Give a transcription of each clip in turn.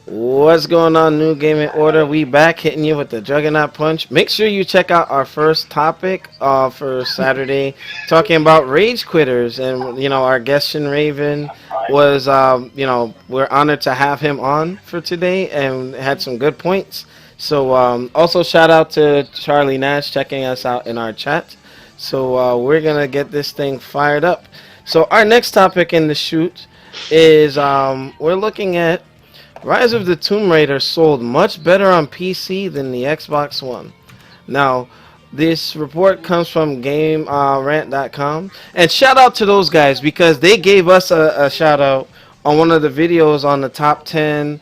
What's going on, New Gaming Order? We back hitting you with the Juggernaut Punch. Make sure you check out our first topic for Saturday, talking about rage quitters, and our guest Shin Raven was we're honored to have him on for today and had some good points. So also shout out to Charlie Nash checking us out in our chat. So we're gonna get this thing fired up. So our next topic in the shoot is we're looking at Rise of the Tomb Raider sold much better on PC than the Xbox One. Now, this report comes from GameRant.com, and shout out to those guys because they gave us a shout out on one of the videos on the top 10.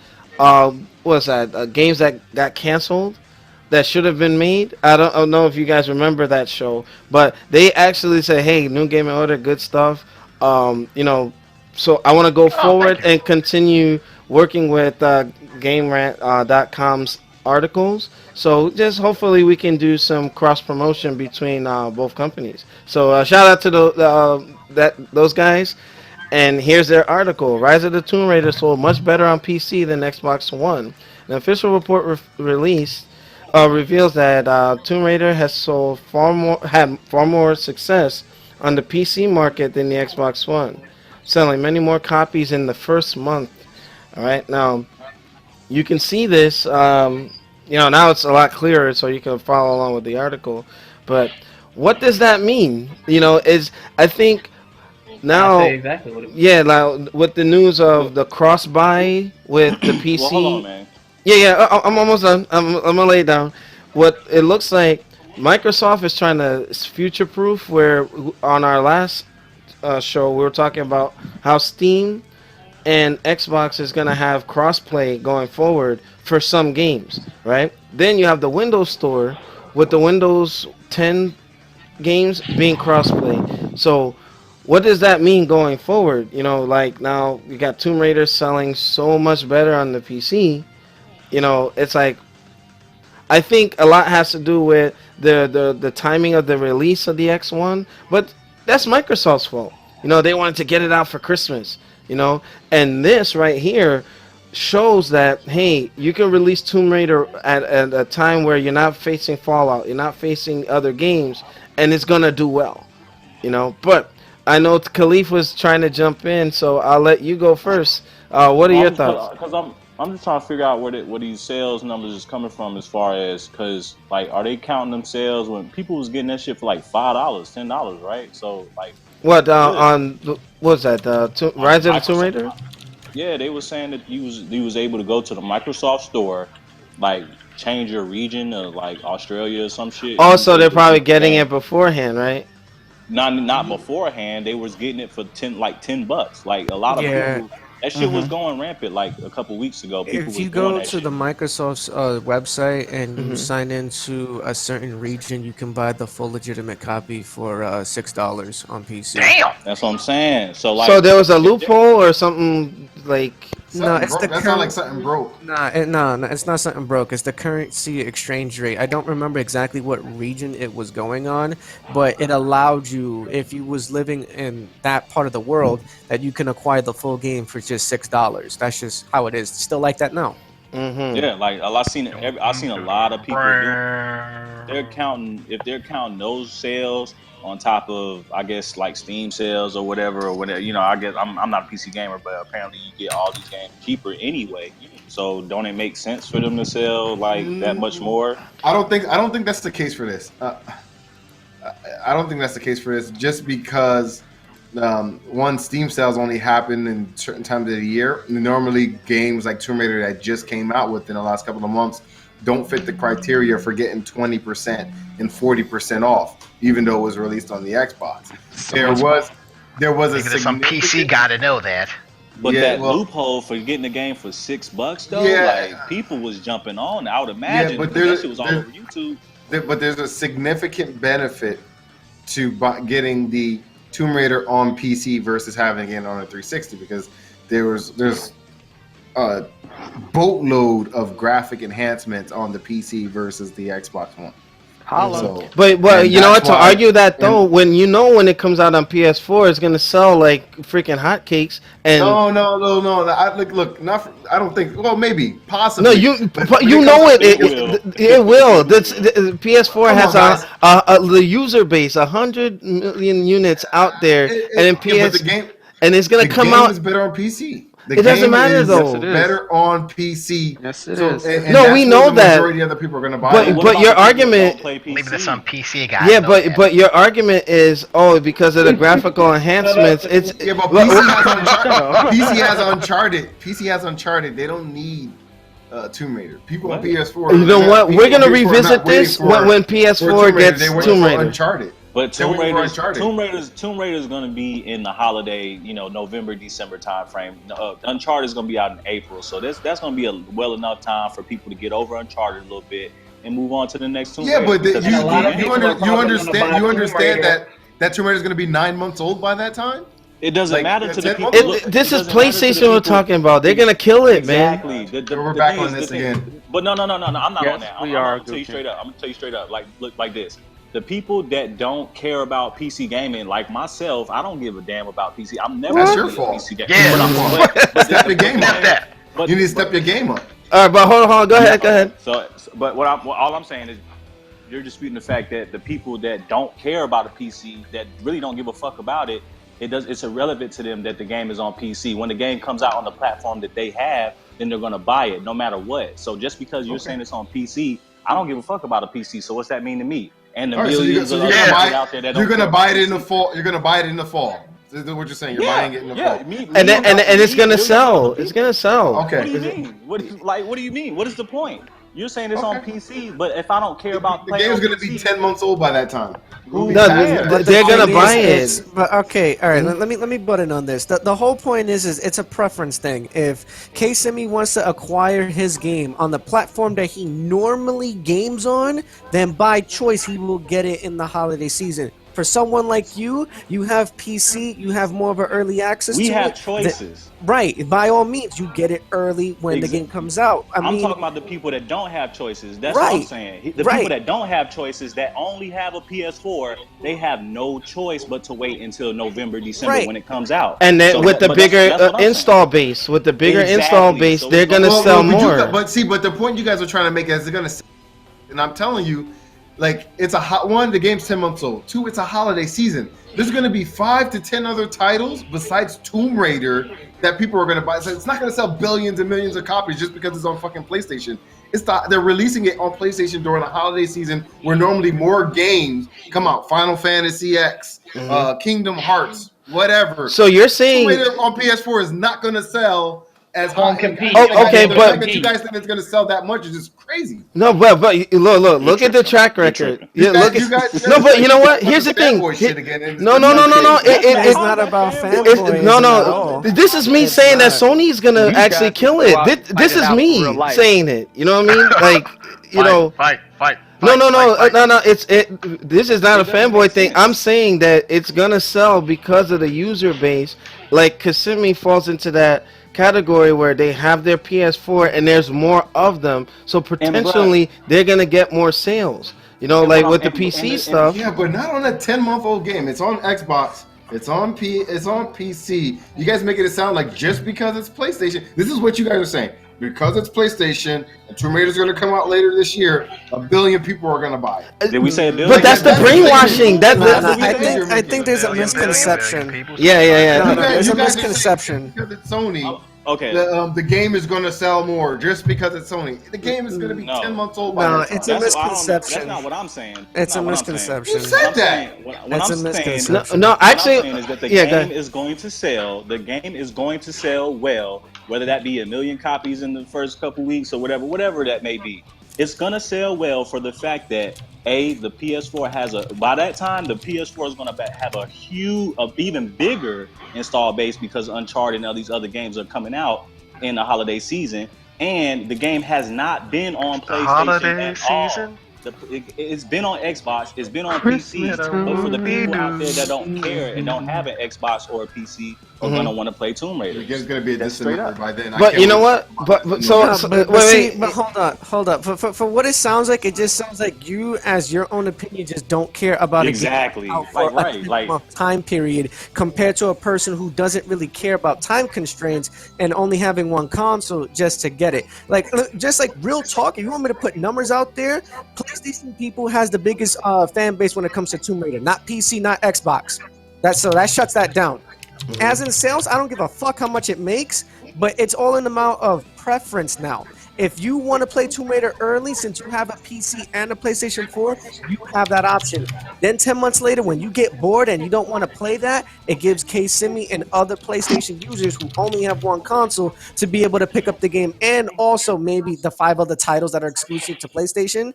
What's that? Games that got canceled that should have been made. I don't know if you guys remember that show, but they actually said, "Hey, New Game and Order, good stuff." Um, you know, so I want to go Oh, thank forward you. and continue working with GameRant.com's articles. So just hopefully we can do some cross promotion between both companies. So shout out to those guys. And here's their article: Rise of the Tomb Raider sold much better on PC than Xbox One. An official report released reveals that Tomb Raider has had far more success on the PC market than the Xbox One, selling many more copies in the first month. All right, now you can see this. Now it's a lot clearer, so you can follow along with the article. But what does that mean? Is I think I'll tell you now, exactly what it means. yeah, now with the news Well, of the cross buy with the well, hold on, PC. man. Yeah, yeah, I'm almost done. I'm gonna lay it down. What it looks like, Microsoft is trying to future proof. Where on our last show we were talking about how Steam and Xbox is gonna have crossplay going forward for some games, right? Then you have the Windows Store with the Windows 10 games being crossplay. So what does that mean going forward? Like now you got Tomb Raider selling so much better on the PC. It's like I think a lot has to do with the timing of the release of the X1, but that's Microsoft's fault. They wanted to get it out for Christmas. And this right here shows that hey, you can release Tomb Raider at a time where you're not facing Fallout, you're not facing other games, and it's gonna do well. But I know Khalif was trying to jump in, so I'll let you go first. What are Well, your I'm thoughts? because I'm just trying to figure out where these sales numbers is coming from as far as because like are they counting them sales when people was getting that shit for like $5, $10, right? So like What good on what was that? on Rise of the Tomb Microsoft. Raider? Yeah, they were saying that you was able to go to the Microsoft store, like change your region to like Australia or some shit, and you was Also, they're able to probably get the getting game. it beforehand, right? Not beforehand. They was getting it for $10. Like a lot of Yeah, people, that shit was Mm-hmm. going rampant. Like a couple weeks ago, people if was you doing go that to the shit. Microsoft's website and you Mm-hmm. sign into a certain region, you can buy the full legitimate copy for $6 on PC. Damn. That's what I'm saying. So So like, there was a loophole or something like. No, Something it's the broke. That sounds like current. something broke. No, it's not something broke. It's the currency exchange rate. I don't remember exactly what region it was going on, but it allowed you, if you was living in that part of the world, that you can acquire the full game for just $6. That's just how it is. Still like that now. Mm-hmm. yeah, like I seen a lot of people doing. They're Brrrr. counting if they're counting those sales on top of I guess like Steam sales or whatever or whatever. I guess I'm not a PC gamer, but apparently you get all these games cheaper anyway. So don't it make sense for them to sell like that much Mm, more? I don't think that's the case for this. I don't think that's the case for this. Just because one, Steam sales only happen in certain times of the year. Normally, games like Tomb Raider that just came out within the last couple of months don't fit the criteria for getting 20% and 40% off, even though it was released on the Xbox. There Someone's was there was a thinking of some PC significant guy to know that. But yeah that well loophole for getting the game for $6 though, yeah like people was jumping on. I would yeah imagine but because that shit was all over YouTube. there's a significant benefit to getting the Tomb Raider on PC versus having it on a 360 because there's a boatload of graphic enhancements on the PC versus the Xbox One. Hmm. Holla. So, But and you know that's what? To why. argue that And though, when it comes out on PS4, it's gonna sell like freaking hotcakes. And no. Look. Not. I don't think. Well, maybe, no, possibly. But when you it comes know to it. It It, PC, will. it will. It That's will. the PS4 come has on, guys. the user base, 100 million units out there, and in Yeah, but PS, and it's gonna the come game out. is better on PC. The It doesn't game matter is Yes, it though. is. better on PC. Yes, it So, is. and No, we that's where know the that. majority of the people are going to buy it But But what on. but about your the people that argument, don't play Leave this on PC? PC, guys. yeah, Don't but your argument is because of the graphical enhancements. It's Yeah, but well, Shut up. PC has Uncharted. PC has Uncharted. They don't need Tomb Raider. People on What? PS4. you know what? People We're gonna on PS4 are not revisit waiting this when for PS4 Tomb Raider. gets They're waiting Tomb for Raider. Uncharted. But They're waiting for Uncharted. Tomb Raider is going to be in the holiday, November, December time frame. Uncharted is going to be out in April, so that's going to be a well enough time for people to get over Uncharted a little bit and move on to the next Tomb Yeah, Raider. but because And a it's a lot good of game. people are probably gonna buy you Tomb understand Raider. that Tomb Raider is going to be 9 months old by that time. It doesn't Like, matter to the 10 people. months? Look, This it is doesn't matter to the PlayStation we're people. talking about. They're gonna kill it, man. Exactly. We're The back thing on is, this the thing, again. but no. I'm not Yes, on that. we I'm are, gonna tell you Gucci. straight up. I'm gonna tell you straight up. Like, look, like this. The people that don't care about PC gaming, like myself, I don't give a damn about PC. I'm never That's gonna your be a fault. PC gamer. Yeah. But Step your game Step up. that. But You need to step your game up. All right, but hold on. Go ahead. Go ahead. But all I'm saying is, you're disputing the fact that the people that don't care about a PC, that really don't give a fuck about it, it's irrelevant to them that the game is on PC. When the game comes out on the platform that they have, then they're gonna buy it no matter what. So just because you're saying it's on PC, I don't give a fuck about a PC. So what's that mean to me? And the All right, so millions of you're other gonna people buy out there that you're don't gonna care buy about it in the PC. fall. You're gonna buy it in the fall. This is what you're saying. You're buying it in the fall. And it's gonna sell. It's gonna sell. Okay. What do you mean? What do you mean? What is the point? You're saying it's on Okay. PC, but if I don't care about The playing game's on gonna be PC, 10 months old by that time. It'll be No, past cares? that. But they're gonna thing buy is, it. But okay, all right. Let me butt in on this. The whole point is it's a preference thing. If K-Simi wants to acquire his game on the platform that he normally games on, then by choice he will get it in the holiday season. For someone like you have PC, you have more of an early access we to have it. choices. Right. By all means, you get it early when the game comes out. I'm talking about the people that don't have choices. That's Right. what I'm saying. The Right. people that don't have choices, that only have a PS4, they have no choice but to wait until November, December Right. when it comes out. And then So with the but bigger that's what I'm install base, with the bigger install Exactly. base, So they're it's gonna- gonna sell but more. but the point you guys are trying to make is they're gonna sell. And I'm telling you, like, it's a hot one. The game's 10 months old. Two, it's a holiday season. There's going to be 5 to 10 other titles besides Tomb Raider that people are going to buy. So it's not going to sell billions and millions of copies just because it's on fucking PlayStation. They're releasing it on PlayStation during the holiday season where normally more games come out. Final Fantasy X, Kingdom Hearts, whatever. So you're Tomb saying Raider on PS4 is not going to sell as Won't hot. compete. Oh, okay, the but- fact that you guys think it's going to sell that much is just crazy. no, but look at the track You're record. tripping. Yeah, look You at guys- no, but you know what? Here's the thing. Fanboy shit again, and No. It's not about fanboys at all. This is me It's saying that not. Sony's gonna You actually guys kill go it. out This, and this fight it is out in me real life. saying it. You know what I mean? Like, you know. Fight. No. Fight. This is not a fanboy thing. I'm saying that it's gonna sell because of the user base. Like Kissimmee falls into that category where they have their PS4 and there's more of them, so potentially they're gonna get more sales. You know, And like what with the I'm- PC and- stuff. Yeah, but not on a 10-month-old game. It's on Xbox. It's on PC. You guys making it sound like just because it's PlayStation. This is what you guys are saying. Because it's PlayStation and Tomb Raider's going to come out later this year, 1 billion people are going to buy it. Did we say a billion? But that's the brainwashing. That's No, the, I think there's a misconception. yeah. No, You guys- there's you a guys are saying misconception. Because it's Sony, Okay. the game is going to sell more just because it's Sony. The game is going to be No. 10 months old by No, that time. it's a That's misconception. not what I'm saying. It's Not a what I'm saying. misconception. You said that. What It's I'm a saying, misconception. no. what I'm Actually, saying is that the yeah. Go game ahead. is going to sell. The game is going to sell well, whether that be 1 million copies in the first couple weeks or whatever that may be. It's gonna sell well for the fact that the PS4 by that time the PS4 is gonna have a even bigger install base because Uncharted and all these other games are coming out in the holiday season, and the game has not been on PlayStation holiday at season? all. It's been on Xbox, it's been on Christmas PC, but for the people out there that don't care and don't have an Xbox or a PC, are gonna want to play Tomb Raider. It's gonna be a That's distant straight memory up. by then. I But can't you know wait. what? But so, No, so but wait, see, but hold up. For what it sounds like, it just sounds like you, as your own opinion, just don't care about a game Exactly. out for Like, right, a like- 10-month time period compared to a person who doesn't really care about time constraints and only having one console just to get it. Like, just like real talk. If you want me to put numbers out there, PlayStation people has the biggest fan base when it comes to Tomb Raider, not PC, not Xbox. That shuts that down. As in sales, I don't give a fuck how much it makes, but it's all in the amount of preference now. If you want to play Tomb Raider early, since you have a PC and a PlayStation 4, you have that option. Then 10 months later, when you get bored and you don't want to play that, it gives K-Simi and other PlayStation users who only have one console to be able to pick up the game, and also maybe the 5 other titles that are exclusive to PlayStation.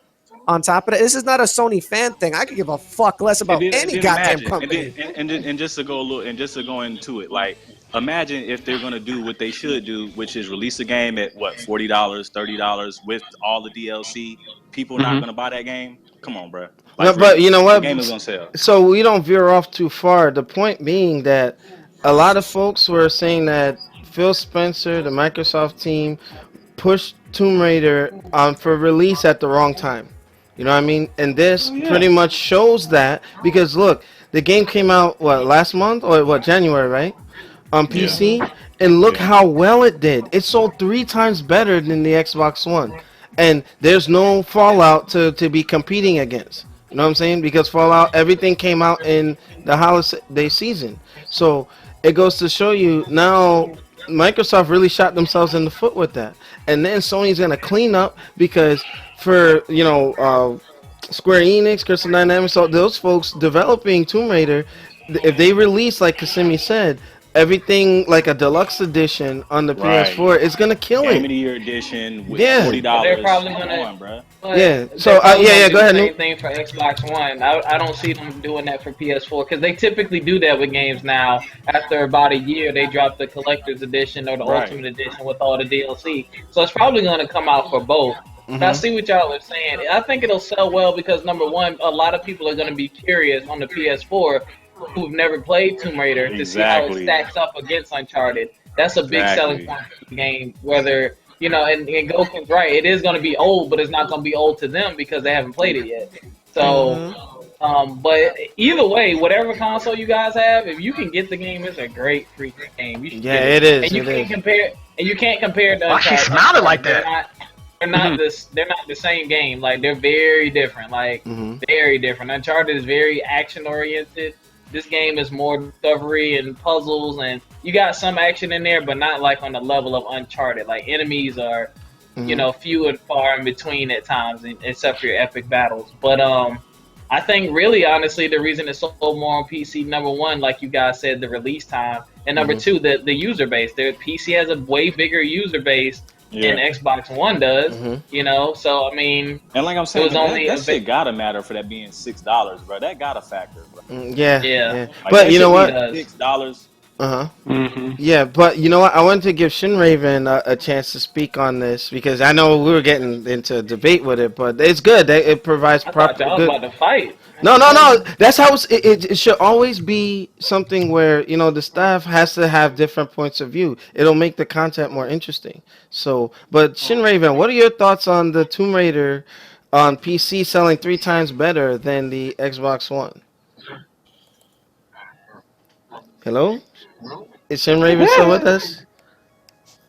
On top of that, this is not a Sony fan thing. I could give a fuck less about any goddamn company. And just to go a little, and just to go into it, like, imagine if they're gonna do what they should do, which is release a game at what, $40, $30 with all the DLC. People not gonna buy that game. Come on, bro. no, Like, but you know the what? game is gonna sell. So we don't veer off too far. The point being that a lot of folks were saying that Phil Spencer, the Microsoft team, pushed Tomb Raider for release at the wrong time. You know what I mean? And this pretty much shows that because look, the game came out what last month or what January, right? On PC, and look how well it did. It sold 3 times better than the Xbox One, and there's no Fallout to be competing against. You know what I'm saying? Because Fallout, everything came out in the holiday season, so it goes to show you now. Microsoft really shot themselves in the foot with that, and then Sony's gonna clean up because for Square Enix, Crystal Dynamics, all those folks developing Tomb Raider, if they release like Kissimmee said, everything like a deluxe edition on the PS4, it's gonna kill Game of it. the Year edition with Yeah. $40. They're probably Come gonna- on, bro. But Yeah, they're so, probably yeah, gonna do go ahead, the Nuke. same thing for Xbox One. I don't see them doing that for PS4 because they typically do that with games now. After about a year, they drop the collector's edition or the Right. ultimate edition with all the DLC. So it's probably going to come out for both. But I see what y'all are saying. I think it'll sell well because number one, a lot of people are going to be curious on the PS4 who've never played Tomb Raider to see how it Exactly. stacks up against Uncharted. That's a big selling point for the game. Whether and Goku's right, it is going to be old, but it's not going to be old to them because they haven't played it yet. So, but either way, whatever console you guys have, if you can get the game, it's a great freaking game. You should Yeah, get it is. And you It can't is. compare. And you can't compare the. Why she Uncharted. smiling like They're that? not- They're not this. They're not the same game. Like they're very different. Like very different. Uncharted is very action oriented. This game is more discovery and puzzles, and you got some action in there, but not like on the level of Uncharted. Like enemies are, few and far in between at times, except for your epic battles. But I think really, honestly, the reason it's sold more on PC, number one, like you guys said, the release time, and number two, the user base. The PC has a way bigger user base than Xbox One does. So I mean, And like I'm saying, was only that a shit gotta matter for that being $6, bro. That gotta factor, bro. Yeah. Yeah. Like, But that you know shit what? be $6. Yeah, but you know what? I wanted to give Shinraven a chance to speak on this because I know we were getting into a debate with it, but it's good. It provides I thought proper y'all was good. about to fight. No. That's how it should always be something where the staff has to have different points of view. It'll make the content more interesting. So, but Shinraven, what are your thoughts on the Tomb Raider on PC selling 3 times better than the Xbox One? Hello, is Shinraven still with us?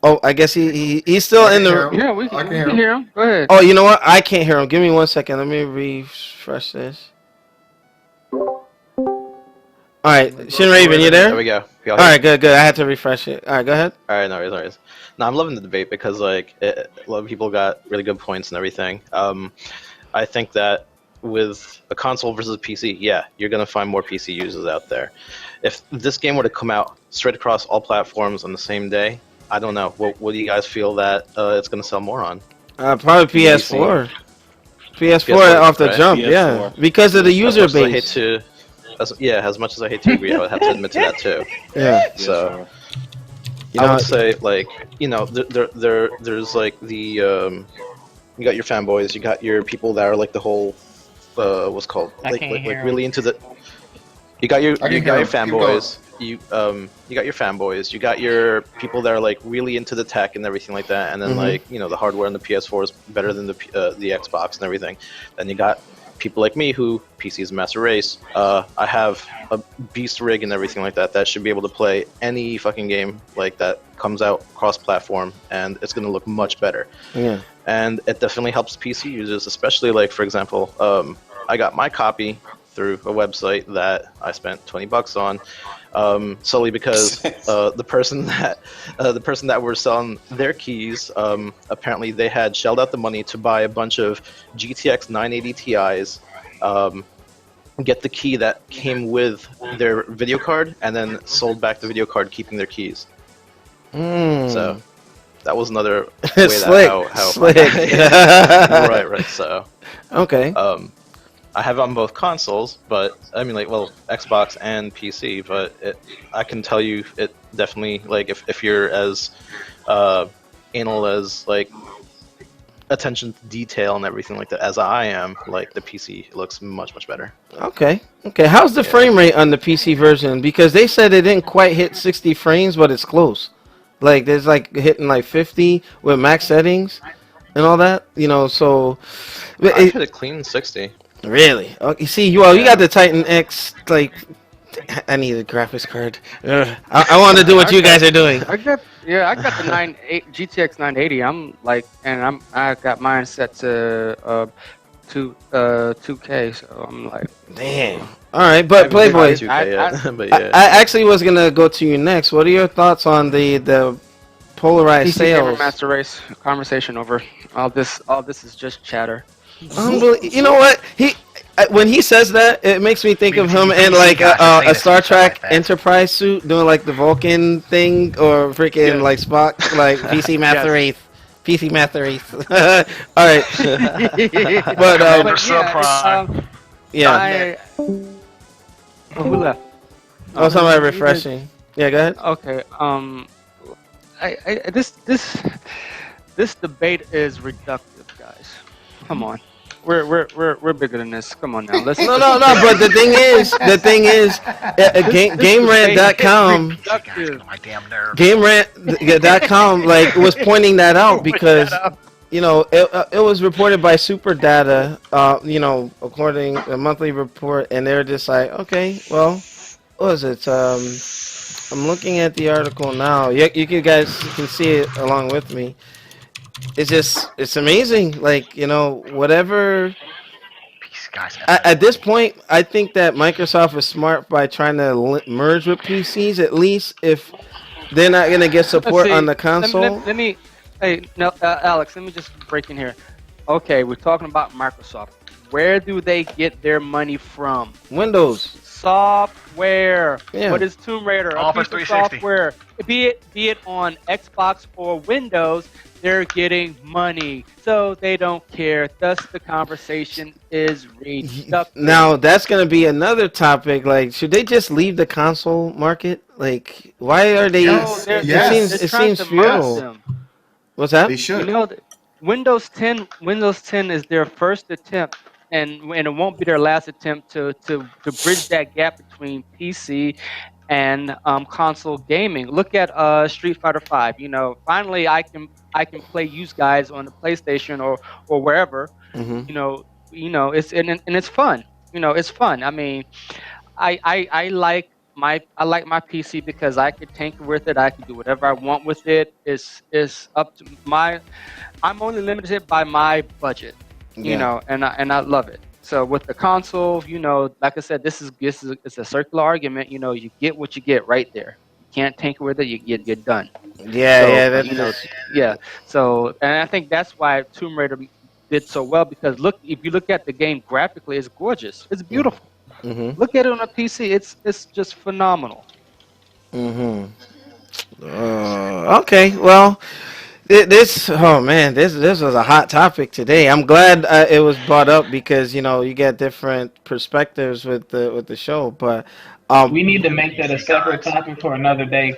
Oh, I guess he's still in the. Yeah, we I can, can we hear can him. hear him. Go ahead. Oh, you know what? I can't hear him. Give me 1 second. Let me refresh this. All right, Shinraven, you There there? we go. All right, good. I had to refresh it. All right, go ahead. All right, no worries. No, I'm loving the debate because a lot of people got really good points and everything. I think that with a console versus a PC, yeah, you're gonna find more PC users out there. If this game were to come out straight across all platforms on the same day, I don't know. What do you guys feel that it's gonna sell more on? Probably PS4. PS4 off the right? jump, yeah, because of the user As much as I hate base. to, as much as I hate to agree, I would have to admit to that too. Yeah, So you I know, would say there's like the you got your fanboys, you got your people that are like the whole what's called I like can't like, hear like 'em. really into the. You got your I can hear you got your him. Keep going. fanboys. you got your fanboys, you got your people that are like really into the tech and everything like that, and then Mhm. like the hardware on the PS4 is better than the Xbox and everything. Then you got people like me who PC is a master race. I have a beast rig and everything like that that should be able to play any fucking game like that comes out cross-platform, and it's going to look much better. Yeah. And it definitely helps PC users, especially like for example, I got my copy through a website that I spent $20 on, solely because the person that were selling their keys, apparently they had shelled out the money to buy a bunch of GTX 980 Ti's, get the key that came with their video card, and then sold back the video card, keeping their keys. So Mm. that was another way Slick. that how Slick. right. So Okay. I have it on both consoles, but I mean, like, well, Xbox and PC. But I can tell you, it definitely, like, if you're as anal as like attention to detail and everything like that as I am, like the PC looks much better. Okay. Okay. How's the Yeah. frame rate on the PC version? Because they said it didn't quite hit 60 frames, but it's close. Like there's like hitting like 50 with max settings and all that. So but I hit a clean 60. really. Okay. See, you got Yeah. the Titan X. Like I need a graphics card. Ugh. I want to do what I you got guys are doing. I got the 980 GTX 980. I got mine set to 2K. So I'm like, Damn. All right, I but haven't hit Playboy, it. 2K yet, but I yeah. actually was gonna go to you next. What are your thoughts on the polarized PC Gamer sales? Master Race conversation over. All this is just chatter. You know what? When he says that, it makes me think of him in PC like guys are saying a it's Star stuff like Trek that. Enterprise suit, doing like the Vulcan thing, or freaking Yes. like Spock, like PC Master Yes. Race, PC Master Race. All right, but Commander But yeah, it's Subprime. yeah, I. Oh, who left? oh, You somebody guys- refreshing. Yeah, go ahead. Okay. This debate is reductive, guys. Come on, we're bigger than this. Come on now, let's. No, no, no. But the thing is, GameRant.com. Guys, get on my damn nerves. GameRant.com like was pointing that out because it was reported by Super Data, according to a monthly report, and they're just like, okay, well, what is it? I'm looking at the article now. You guys can see it along with me. It's amazing. Like, whatever. Peace, guys. At this point, I think that Microsoft is smart by trying to merge with PCs, at least if they're not going to get Let's support see. on the Let console. me, let me. Hey, no, Alex. Let me just break in here. Okay, we're talking about Microsoft. Where do they get their money from? Windows. Software. Yeah. What is Tomb Raider? A Office piece of 360. software. Be it on Xbox or Windows, they're getting money, so they don't care. Thus, the conversation is reductive. Now, that's going to be another topic. Like, should they just leave the console market? Like, why are they... Yes. they're, Yes. they're It trying seems to merge futile. them. What's that? They You should. know, Windows 10 is their first attempt, and it won't be their last attempt to bridge that gap between PC and console gaming. Look at Street Fighter 5. Finally I can play you guys on the PlayStation or wherever. Hmm. It's and it's fun. It's fun. I mean, I like my PC because I could tinker with it. I can do whatever I want with it. It's up to my. I'm only limited by my budget, Yeah. and I love it. So with the console, like I said, this is it's a circular argument. You get what you get right there. You can't tinker with it. You're done. Yeah, So, yeah, that's... yeah. So, and I think that's why Tomb Raider did so well because if you look at the game graphically, it's gorgeous. It's beautiful. Hmm. Look at it on a PC. It's just phenomenal. Hmm. Okay, well, oh man, this was a hot topic today. I'm glad it was brought up because you get different perspectives with the show. But We need to make that a separate topic for another day.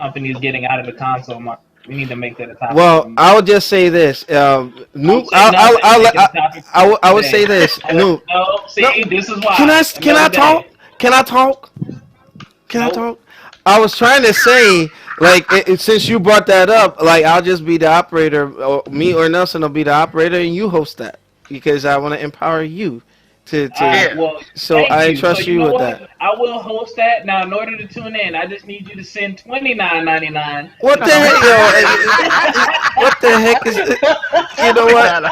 Companies getting out of the console market. We need to make that a topic. well, I'll just say this. Don't say nothing, make it a topic for I would today. say this. No, No, see, No. this is why. Can I Another talk? day. Can I talk? Can I Nope. talk? I was trying to say, like, since you brought that up, like, I'll just be the operator, or me or Nelson will be the operator, and you host that because I want to empower you All to. right. Yeah. Well, So thank I you. So trust you you know with what? that. I will host that. Now, in order to tune in, I just need you to send $29.99 What to the come heck, over yo? here. What the heck is? You know what?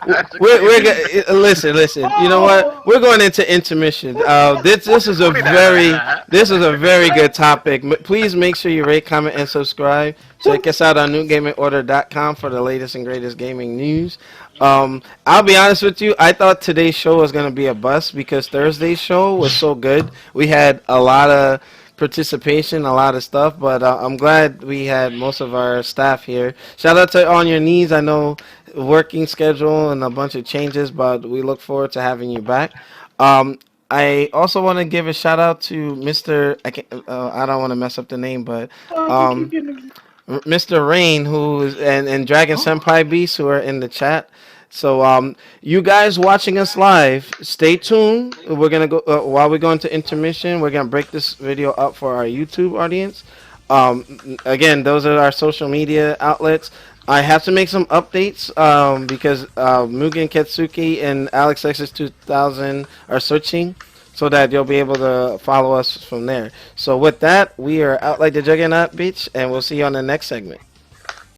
That's We're crazy. listen, listen. You know what? Oh. We're going into intermission. This is a 29.99. very good topic. Please make sure you rate, comment, and subscribe. Check us out on newgamingorder.com for the latest and greatest gaming news. I'll be honest with you. I thought today's show was going to be a bust because Thursday's show was so good. We had a lot of participation, a lot of stuff, but I'm glad we had most of our staff here. Shout out to On Your Knees. I know working schedule and a bunch of changes, but we look forward to having you back. Um, I also want to give a shout out to Mr. I don't want to mess up the name, but Why'd you keep um, getting Mr. Rain, who is and Dragon Senpai Beast, who are in the chat. So you guys watching us live, stay tuned. We're gonna go while we go into intermission. We're gonna break this video up for our YouTube audience. Again, those are our social media outlets. I have to make some updates because Mugen Ketsuki and Alex X's 2000 are searching so that you'll be able to follow us from there. So with that, we are out like the Juggernaut, bitch, and we'll see you on the next segment.